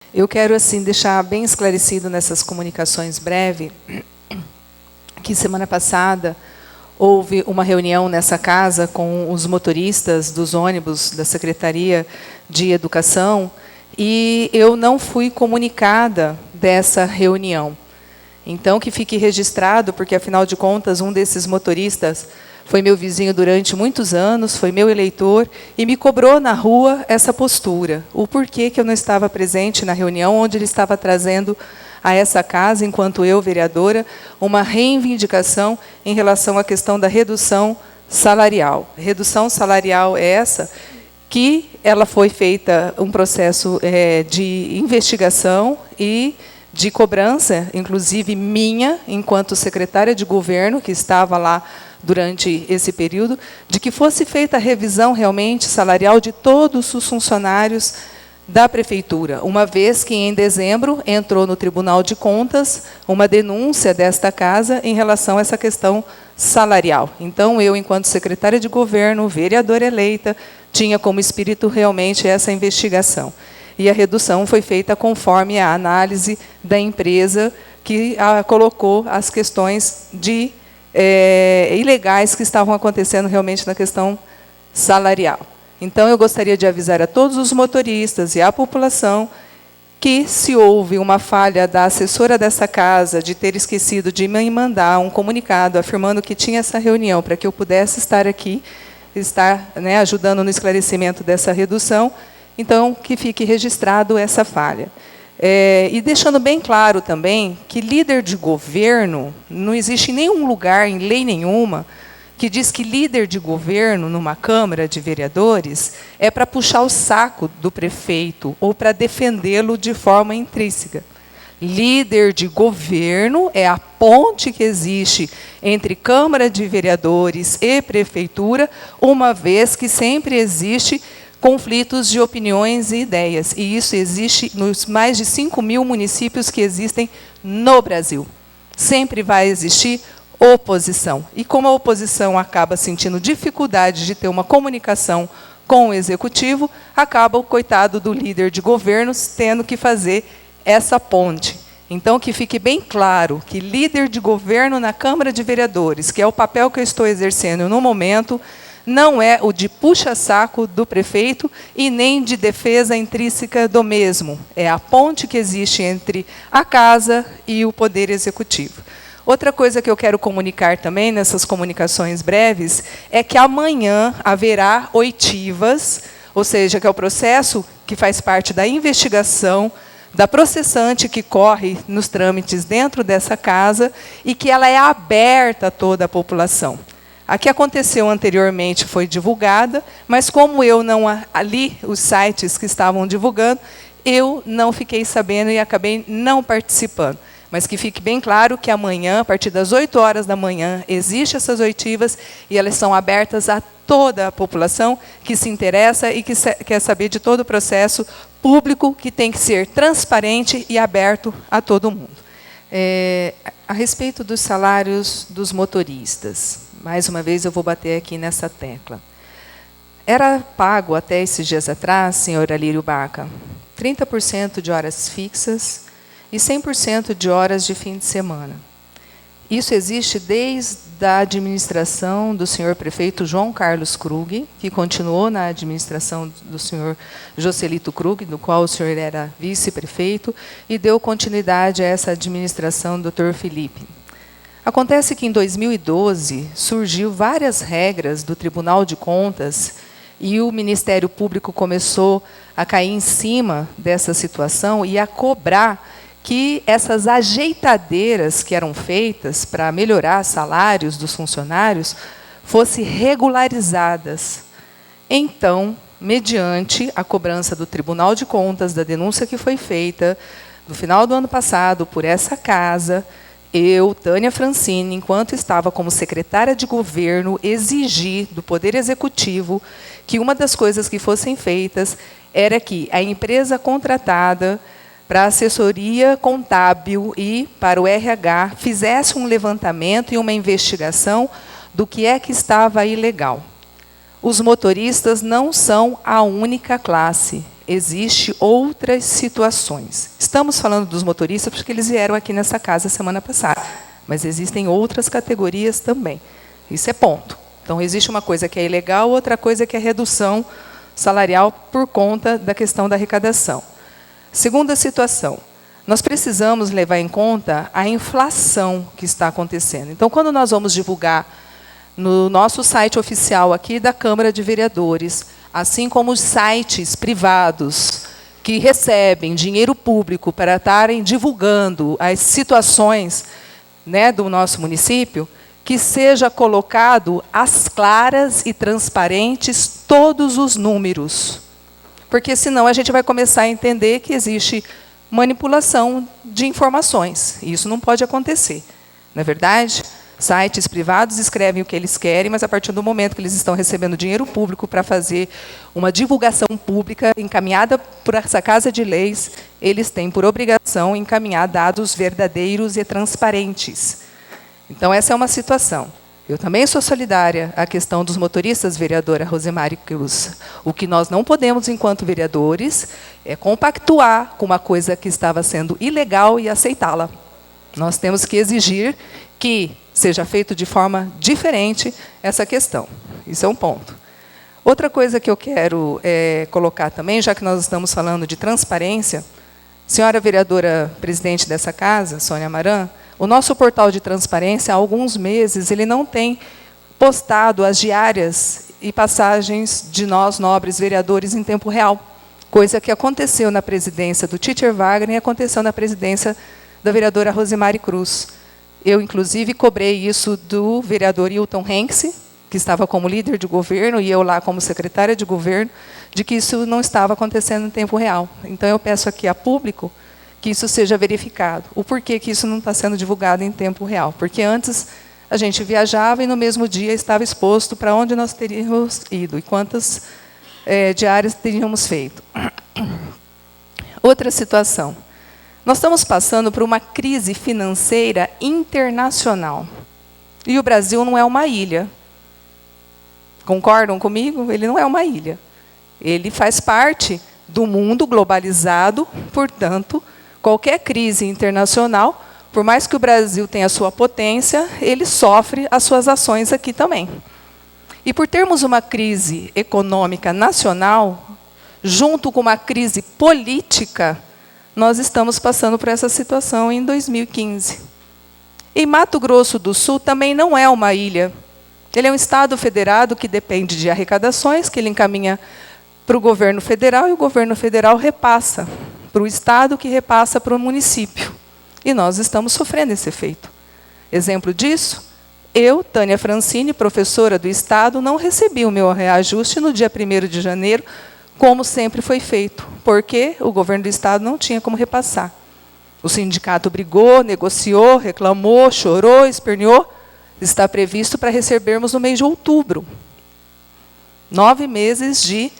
Eu quero assim deixar bem esclarecido nessas comunicações breves que semana passada houve uma reunião nessa casa com os motoristas dos ônibus da Secretaria de Educação e eu não fui comunicada dessa reunião. Então, que fique registrado, porque, afinal de contas, um desses motoristas foi meu vizinho durante muitos anos, foi meu eleitor, e me cobrou na rua essa postura. O porquê que eu não estava presente na reunião, onde ele estava trazendo a essa casa, enquanto eu, vereadora, uma reivindicação em relação à questão da redução salarial. Redução salarial é essa que ela foi feita um processo de investigação e de cobrança, inclusive minha, enquanto secretária de governo, que estava lá durante esse período, de que fosse feita a revisão realmente salarial de todos os funcionários da prefeitura, uma vez que em dezembro entrou no Tribunal de Contas uma denúncia desta casa em relação a essa questão salarial. Então, eu, enquanto secretária de governo, vereadora eleita, tinha como espírito realmente essa investigação. E a redução foi feita conforme a análise da empresa que colocou as questões de ilegais que estavam acontecendo realmente na questão salarial. Então, eu gostaria de avisar a todos os motoristas e à população que, se houve uma falha da assessora dessa casa de ter esquecido de me mandar um comunicado afirmando que tinha essa reunião para que eu pudesse estar aqui, estar ajudando no esclarecimento dessa redução, então, que fique registrado essa falha. E deixando bem claro também que líder de governo, não existe nenhum lugar, em lei nenhuma, que diz que líder de governo, numa Câmara de Vereadores, é para puxar o saco do prefeito ou para defendê-lo de forma intrínseca. Líder de governo é a ponte que existe entre Câmara de Vereadores e Prefeitura, uma vez que sempre existe conflitos de opiniões e ideias. E isso existe nos mais de 5.000 municípios que existem no Brasil. Sempre vai existir oposição. E como a oposição acaba sentindo dificuldade de ter uma comunicação com o Executivo, acaba o coitado do líder de governo tendo que fazer essa ponte. Então, que fique bem claro que líder de governo na Câmara de Vereadores, que é o papel que eu estou exercendo no momento, não é o de puxa-saco do prefeito e nem de defesa intrínseca do mesmo. É a ponte que existe entre a casa e o Poder Executivo. Outra coisa que eu quero comunicar também, nessas comunicações breves, é que amanhã haverá oitivas, ou seja, que é o processo que faz parte da investigação da processante que corre nos trâmites dentro dessa casa e que ela é aberta a toda a população. A que aconteceu anteriormente foi divulgada, mas como eu não li os sites que estavam divulgando, eu não fiquei sabendo e acabei não participando. Mas que fique bem claro que amanhã, a partir das 8 horas da manhã, existem essas oitivas e elas são abertas a toda a população que se interessa e que quer saber de todo o processo público que tem que ser transparente e aberto a todo mundo. A respeito dos salários dos motoristas, mais uma vez eu vou bater aqui nessa tecla. Era pago até esses dias atrás, senhor Alírio Baca, 30% de horas fixas e 100% de horas de fim de semana. Isso existe desde a administração do senhor prefeito João Carlos Krug, que continuou na administração do senhor Joselito Krug, do qual o senhor era vice-prefeito, e deu continuidade a essa administração do Dr. Felipe. Acontece que, em 2012, surgiu várias regras do Tribunal de Contas e o Ministério Público começou a cair em cima dessa situação e a cobrar que essas ajeitadeiras que eram feitas para melhorar salários dos funcionários fossem regularizadas. Então, mediante a cobrança do Tribunal de Contas, da denúncia que foi feita no final do ano passado por essa casa, eu, Tânia Francini, enquanto estava como secretária de governo, exigi do Poder Executivo que uma das coisas que fossem feitas era que a empresa contratada para a assessoria contábil e para o RH fizesse um levantamento e uma investigação do que é que estava ilegal. Os motoristas não são a única classe. existem outras situações. Estamos falando dos motoristas porque eles vieram aqui nessa casa semana passada, mas existem outras categorias também. Isso é ponto. Então, existe uma coisa que é ilegal, outra coisa que é redução salarial por conta da questão da arrecadação. Segunda situação, nós precisamos levar em conta a inflação que está acontecendo. Então, quando nós vamos divulgar no nosso site oficial aqui da Câmara de Vereadores, assim como os sites privados que recebem dinheiro público para estarem divulgando as situações, né, do nosso município, que seja colocado às claras e transparentes todos os números. Porque senão a gente vai começar a entender que existe manipulação de informações. E isso não pode acontecer. Não é verdade? Sites privados escrevem o que eles querem, mas a partir do momento que eles estão recebendo dinheiro público para fazer uma divulgação pública encaminhada por essa Casa de Leis, eles têm por obrigação encaminhar dados verdadeiros e transparentes. Então, essa é uma situação. Eu também sou solidária à questão dos motoristas, vereadora Rosemary Cruz. O que nós não podemos, enquanto vereadores, é compactuar com uma coisa que estava sendo ilegal e aceitá-la. Nós temos que exigir que seja feito de forma diferente essa questão. Isso é um ponto. Outra coisa que eu quero colocar também, já que nós estamos falando de transparência, senhora vereadora presidente dessa casa, Sônia Maran, o nosso portal de transparência, há alguns meses, ele não tem postado as diárias e passagens de nós, nobres vereadores, em tempo real, coisa que aconteceu na presidência do Teacher Wagner e aconteceu na presidência da vereadora Rosemary Cruz. Eu, inclusive, cobrei isso do vereador Hilton Henks, que estava como líder de governo, e eu lá como secretária de governo, de que isso não estava acontecendo em tempo real. Então, eu peço aqui a público que isso seja verificado. O porquê que isso não está sendo divulgado em tempo real? Porque antes a gente viajava e no mesmo dia estava exposto para onde nós teríamos ido e quantas diárias teríamos feito. Outra situação. Nós estamos passando por uma crise financeira internacional. E o Brasil não é uma ilha. Concordam comigo? Ele não é uma ilha. Ele faz parte do mundo globalizado, portanto, qualquer crise internacional, por mais que o Brasil tenha a sua potência, ele sofre as suas ações aqui também. E por termos uma crise econômica nacional, junto com uma crise política, nós estamos passando por essa situação em 2015. E Mato Grosso do Sul também não é uma ilha. Ele é um estado federado que depende de arrecadações, que ele encaminha para o governo federal, e o governo federal repassa para o estado, que repassa para o município. E nós estamos sofrendo esse efeito. Exemplo disso, eu, Tânia Francini, professora do estado, não recebi o meu reajuste no dia 1º de janeiro, como sempre foi feito, porque o governo do estado não tinha como repassar. O sindicato brigou, negociou, reclamou, chorou, esperneou. Está previsto para recebermos no mês de outubro. 9 meses de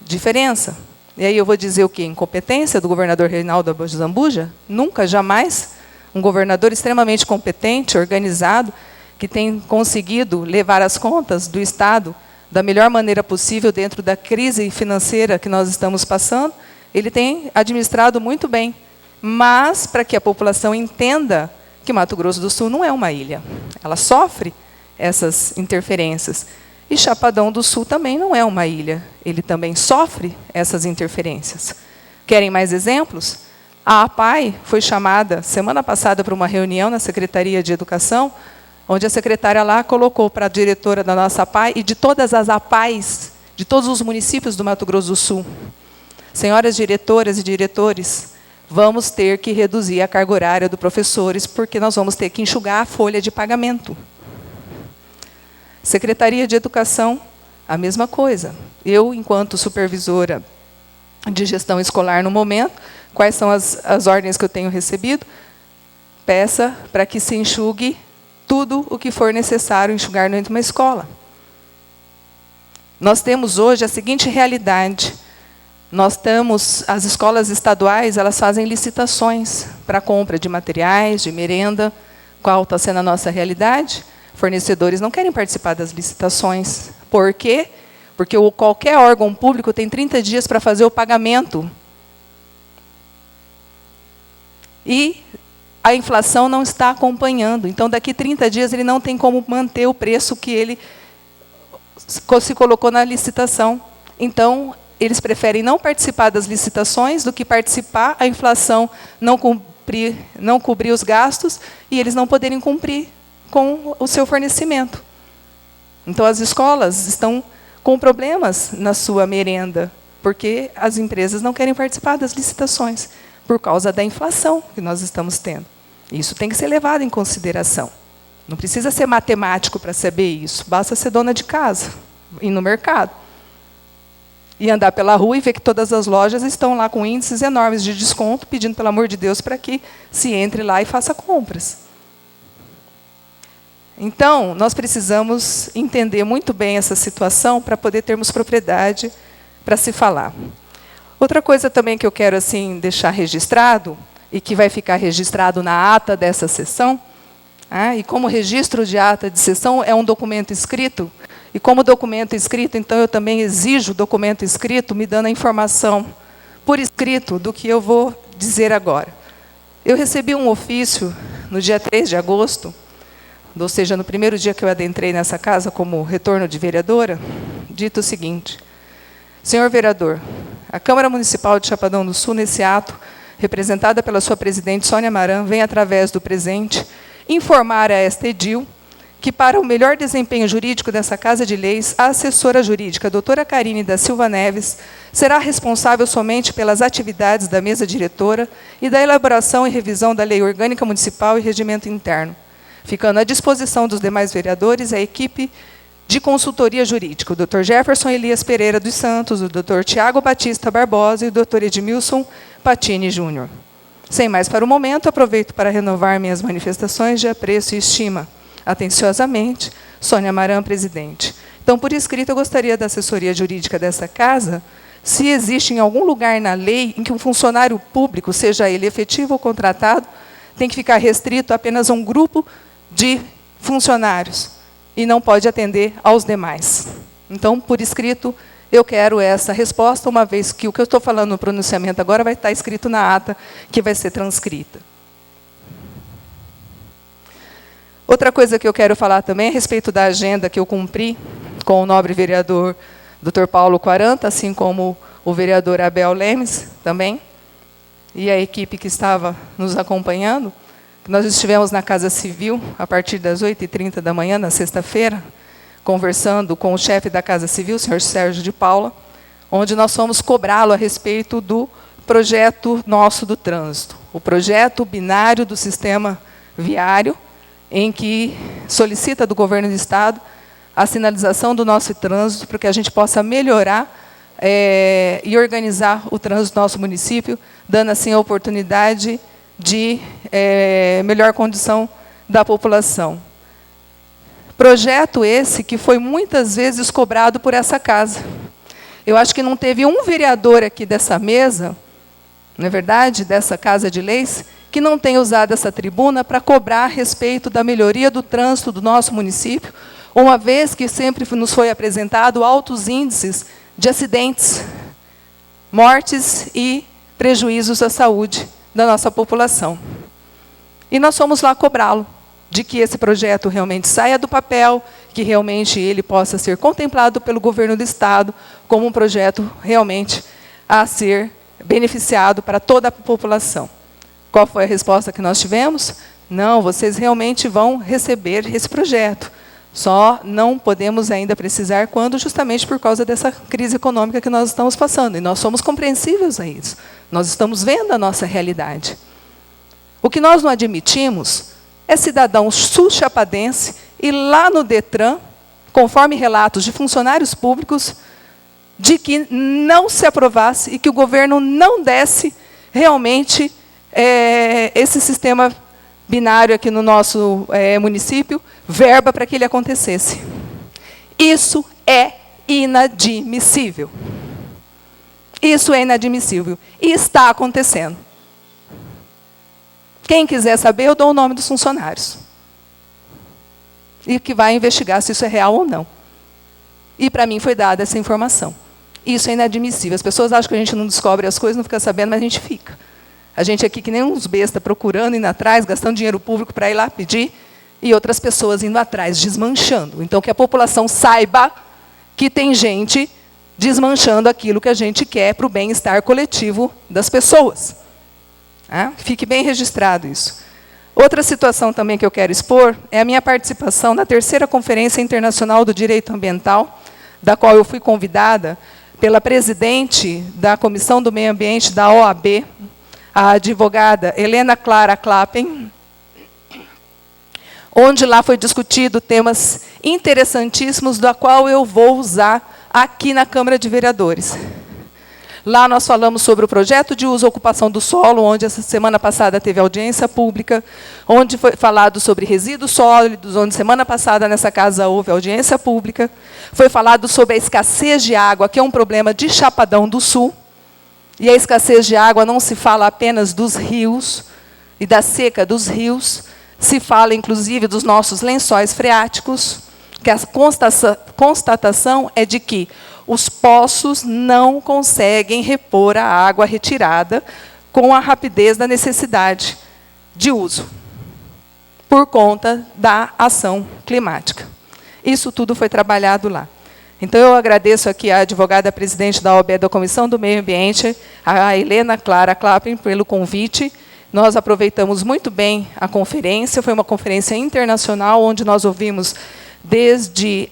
diferença. E aí eu vou dizer o quê? Incompetência do governador Reinaldo Zambuja? Nunca, jamais. Um governador extremamente competente, organizado, que tem conseguido levar as contas do estado da melhor maneira possível dentro da crise financeira que nós estamos passando, ele tem administrado muito bem. Mas, para que a população entenda que Mato Grosso do Sul não é uma ilha, ela sofre essas interferências. E Chapadão do Sul também não é uma ilha, ele também sofre essas interferências. Querem mais exemplos? A APAE foi chamada semana passada para uma reunião na Secretaria de Educação, onde a secretária lá colocou para a diretora da nossa APAE e de todas as APAEs, de todos os municípios do Mato Grosso do Sul. Senhoras diretoras e diretores, vamos ter que reduzir a carga horária dos professores, porque nós vamos ter que enxugar a folha de pagamento. Secretaria de Educação, a mesma coisa. Eu, enquanto supervisora de gestão escolar no momento, quais são as ordens que eu tenho recebido? Peça para que se enxugue tudo o que for necessário enxugar dentro de uma escola. Nós temos hoje a seguinte realidade. Nós temos, as escolas estaduais, elas fazem licitações para compra de materiais, de merenda. Qual está sendo a nossa realidade? Fornecedores não querem participar das licitações. Por quê? Porque qualquer órgão público tem 30 dias para fazer o pagamento. E a inflação não está acompanhando. Então, daqui 30 dias, ele não tem como manter o preço que ele se colocou na licitação. Então, eles preferem não participar das licitações do que participar, a inflação não cobrir os gastos e eles não poderem cumprir com o seu fornecimento. Então, as escolas estão com problemas na sua merenda, porque as empresas não querem participar das licitações, por causa da inflação que nós estamos tendo. Isso tem que ser levado em consideração. Não precisa ser matemático para saber isso, basta ser dona de casa, ir no mercado. E andar pela rua e ver que todas as lojas estão lá com índices enormes de desconto, pedindo, pelo amor de Deus, para que se entre lá e faça compras. Então, nós precisamos entender muito bem essa situação para poder termos propriedade para se falar. Outra coisa também que eu quero assim, deixar registrado, e que vai ficar registrado na ata dessa sessão, e como registro de ata de sessão é um documento escrito, e como documento escrito, então eu também exijo documento escrito, me dando a informação por escrito do que eu vou dizer agora. Eu recebi um ofício no dia 3 de agosto, ou seja, no primeiro dia que eu adentrei nessa casa como retorno de vereadora, dito o seguinte: senhor vereador, a Câmara Municipal de Chapadão do Sul, nesse ato, representada pela sua presidente, Sônia Maran, vem, através do presente, informar a esta edil que, para o melhor desempenho jurídico dessa Casa de Leis, a assessora jurídica, doutora Karine da Silva Neves, será responsável somente pelas atividades da mesa diretora e da elaboração e revisão da Lei Orgânica Municipal e Regimento Interno, ficando à disposição dos demais vereadores a equipe de consultoria jurídica, o Dr. Jefferson Elias Pereira dos Santos, o Dr. Tiago Batista Barbosa e o Dr. Edmilson Patini Júnior. Sem mais para o momento, aproveito para renovar minhas manifestações de apreço e estima. Atenciosamente, Sônia Maran, presidente. Então, por escrito, eu gostaria da assessoria jurídica dessa casa, se existe em algum lugar na lei em que um funcionário público, seja ele efetivo ou contratado, tem que ficar restrito a apenas um grupo de funcionários e não pode atender aos demais. Então, por escrito, eu quero essa resposta, uma vez que o que eu estou falando no pronunciamento agora vai estar escrito na ata, que vai ser transcrita. Outra coisa que eu quero falar também é a respeito da agenda que eu cumpri com o nobre vereador Dr. Paulo Quaranta, assim como o vereador Abel Lemes também, e a equipe que estava nos acompanhando. Nós estivemos na Casa Civil, a partir das 8h30 da manhã, na sexta-feira, conversando com o chefe da Casa Civil, o senhor Sérgio de Paula, onde nós fomos cobrá-lo a respeito do projeto nosso do trânsito, o projeto binário do sistema viário, em que solicita do governo do Estado a sinalização do nosso trânsito, para que a gente possa melhorar e organizar o trânsito do nosso município, dando assim a oportunidade de melhor condição da população. Projeto esse que foi muitas vezes cobrado por essa casa. Eu acho que não teve um vereador aqui dessa mesa, não é verdade, dessa Casa de Leis, que não tenha usado essa tribuna para cobrar a respeito da melhoria do trânsito do nosso município, uma vez que sempre nos foi apresentado altos índices de acidentes, mortes e prejuízos à saúde da nossa população. E nós fomos lá cobrá-lo, de que esse projeto realmente saia do papel, que realmente ele possa ser contemplado pelo governo do Estado como um projeto realmente a ser beneficiado para toda a população. Qual foi a resposta que nós tivemos? Não, vocês realmente vão receber esse projeto. Só não podemos ainda precisar quando, justamente por causa dessa crise econômica que nós estamos passando. E nós somos compreensíveis a isso. Nós estamos vendo a nossa realidade. O que nós não admitimos é cidadão sul-chapadense ir lá no Detran, conforme relatos de funcionários públicos, de que não se aprovasse e que o governo não desse realmente esse sistema binário aqui no nosso município, verba para que ele acontecesse. Isso é inadmissível. Isso é inadmissível. E está acontecendo. Quem quiser saber, eu dou o nome dos funcionários. E que vai investigar se isso é real ou não. E para mim foi dada essa informação. Isso é inadmissível. As pessoas acham que a gente não descobre as coisas, não fica sabendo, mas a gente fica. A gente aqui que nem uns bestas procurando, indo atrás, gastando dinheiro público para ir lá pedir, e outras pessoas indo atrás, desmanchando. Então, que a população saiba que tem gente desmanchando aquilo que a gente quer para o bem-estar coletivo das pessoas. Fique bem registrado isso. Outra situação também que eu quero expor é a minha participação na 3ª Conferência Internacional do Direito Ambiental, da qual eu fui convidada pela presidente da Comissão do Meio Ambiente da OAB, a advogada Helena Clara Clappen, onde lá foi discutido temas interessantíssimos, da qual eu vou usar aqui na Câmara de Vereadores. Lá nós falamos sobre o projeto de uso e ocupação do solo, onde essa semana passada teve audiência pública, onde foi falado sobre resíduos sólidos, onde semana passada nessa casa houve audiência pública. Foi falado sobre a escassez de água, que é um problema de Chapadão do Sul. E a escassez de água não se fala apenas dos rios e da seca dos rios, se fala inclusive dos nossos lençóis freáticos, que a constatação é de que os poços não conseguem repor a água retirada com a rapidez da necessidade de uso, por conta da ação climática. Isso tudo foi trabalhado lá. Então, eu agradeço aqui à advogada presidente da OAB da Comissão do Meio Ambiente, a Helena Clara Clappen, pelo convite. Nós aproveitamos muito bem a conferência, foi uma conferência internacional, onde nós ouvimos desde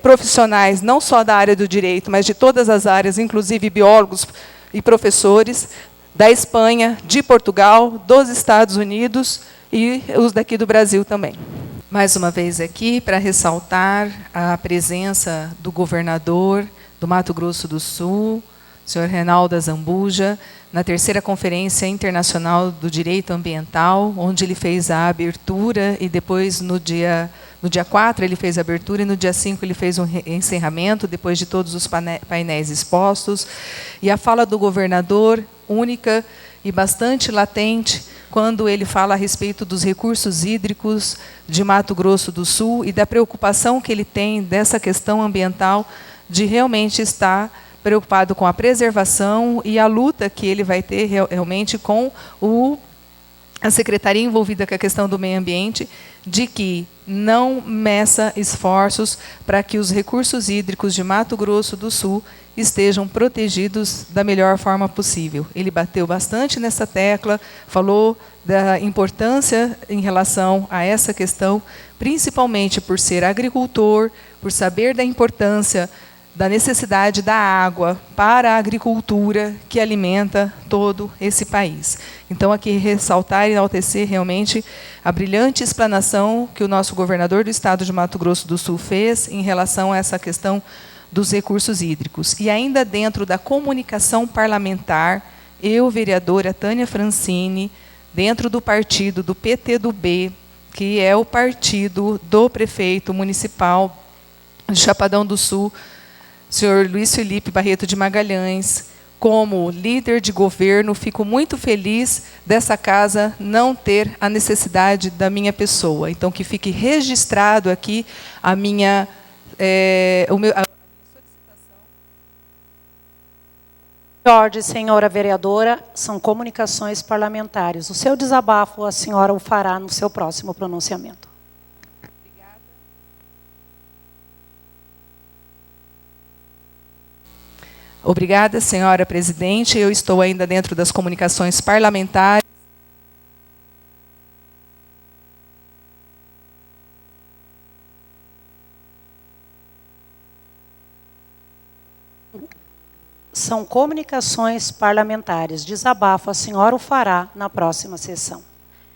profissionais, não só da área do direito, mas de todas as áreas, inclusive biólogos e professores, da Espanha, de Portugal, dos Estados Unidos e os daqui do Brasil também. Mais uma vez aqui, para ressaltar a presença do governador do Mato Grosso do Sul, senhor Reinaldo Azambuja, na 3ª Conferência Internacional do Direito Ambiental, onde ele fez a abertura, e depois, no dia 4, ele fez a abertura, e no dia 5 ele fez um encerramento, depois de todos os painéis expostos. E a fala do governador, única e bastante latente, quando ele fala a respeito dos recursos hídricos de Mato Grosso do Sul e da preocupação que ele tem dessa questão ambiental, de realmente estar preocupado com a preservação e a luta que ele vai ter realmente com a secretaria envolvida com a questão do meio ambiente, de que não meça esforços para que os recursos hídricos de Mato Grosso do Sul estejam protegidos da melhor forma possível. Ele bateu bastante nessa tecla, falou da importância em relação a essa questão, principalmente por ser agricultor, por saber da importância da necessidade da água para a agricultura que alimenta todo esse país. Então, aqui ressaltar e enaltecer realmente a brilhante explanação que o nosso governador do estado de Mato Grosso do Sul fez em relação a essa questão dos recursos hídricos. E ainda dentro da comunicação parlamentar, eu, vereadora Tânia Francini, dentro do partido do PTdoB, que é o partido do prefeito municipal de Chapadão do Sul, senhor Luiz Felipe Barreto de Magalhães, como líder de governo, fico muito feliz dessa casa não ter a necessidade da minha pessoa. Então, que fique registrado aqui a minha solicitação. Ordem, senhora vereadora, são comunicações parlamentares. O seu desabafo a senhora o fará no seu próximo pronunciamento. Obrigada, senhora presidente. Eu estou ainda dentro das comunicações parlamentares. São comunicações parlamentares. Desabafo a senhora o fará na próxima sessão.